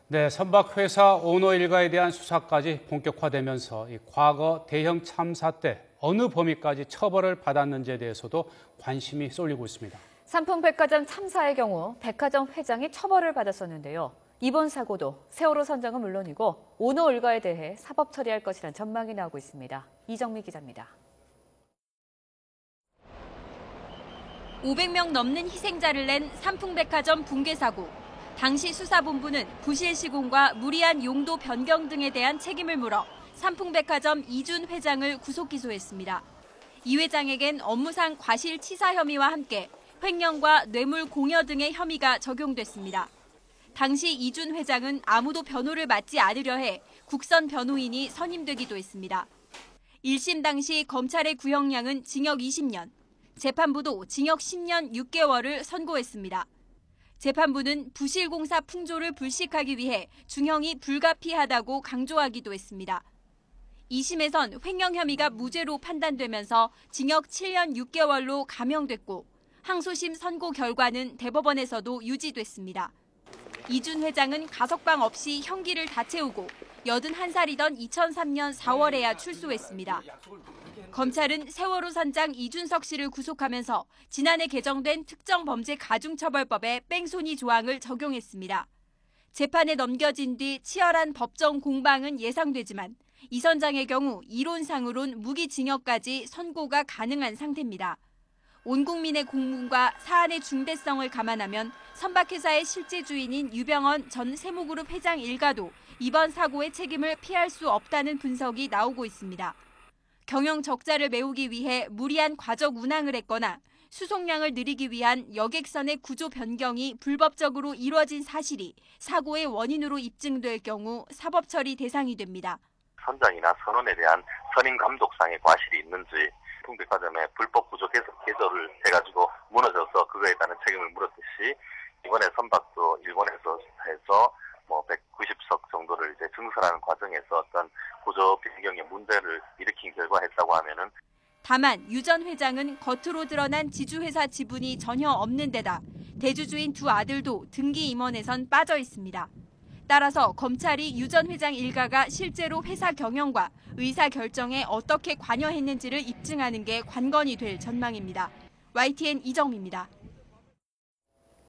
네, 선박회사 오너 일가에 대한 수사까지 본격화되면서 과거 대형 참사 때 어느 범위까지 처벌을 받았는지에 대해서도 관심이 쏠리고 있습니다. 삼풍백화점 참사의 경우 백화점 회장이 처벌을 받았었는데요. 이번 사고도 세월호 선장은 물론이고 오너 일가에 대해 사법 처리할 것이란 전망이 나오고 있습니다. 이정미 기자입니다. 500명 넘는 희생자를 낸 삼풍백화점 붕괴 사고. 당시 수사본부는 부실 시공과 무리한 용도 변경 등에 대한 책임을 물어 삼풍백화점 이준 회장을 구속 기소했습니다. 이 회장에겐 업무상 과실치사 혐의와 함께 횡령과 뇌물 공여 등의 혐의가 적용됐습니다. 당시 이준 회장은 아무도 변호를 맡지 않으려 해 국선 변호인이 선임되기도 했습니다. 1심 당시 검찰의 구형량은 징역 20년, 재판부도 징역 10년 6개월을 선고했습니다. 재판부는 부실공사 풍조를 불식하기 위해 중형이 불가피하다고 강조하기도 했습니다. 2심에선 횡령 혐의가 무죄로 판단되면서 징역 7년 6개월로 감형됐고 항소심 선고 결과는 대법원에서도 유지됐습니다. 이준 회장은 가석방 없이 형기를 다 채우고 81살이던 2003년 4월에야 출소했습니다. 검찰은 세월호 선장 이준석 씨를 구속하면서 지난해 개정된 특정범죄가중처벌법에 뺑소니 조항을 적용했습니다. 재판에 넘겨진 뒤 치열한 법정 공방은 예상되지만 이 선장의 경우 이론상으론 무기징역까지 선고가 가능한 상태입니다. 온 국민의 공분과 사안의 중대성을 감안하면 선박회사의 실제 주인인 유병언 전 세무그룹 회장 일가도 이번 사고의 책임을 피할 수 없다는 분석이 나오고 있습니다. 경영 적자를 메우기 위해 무리한 과적 운항을 했거나 수송량을 늘리기 위한 여객선의 구조 변경이 불법적으로 이루어진 사실이 사고의 원인으로 입증될 경우 사법 처리 대상이 됩니다. 선장이나 선원에 대한 선임 감독상의 과실이 있는지 삼풍백화점의 불법 구조 개조를 해가지고 무너져서 그거에 따른 책임을 물었듯이 이번에 선박도 일본에서 해서 190석 정도를 이제 증설하는 과정에서 어떤 구조 변경의 문제를 일으킨 결과 했다고 하면은. 다만 유 전 회장은 겉으로 드러난 지주회사 지분이 전혀 없는 데다 대주주인 두 아들도 등기 임원에선 빠져 있습니다. 따라서 검찰이 유 전 회장 일가가 실제로 회사 경영과 의사 결정에 어떻게 관여했는지를 입증하는 게 관건이 될 전망입니다. YTN 이정미입니다.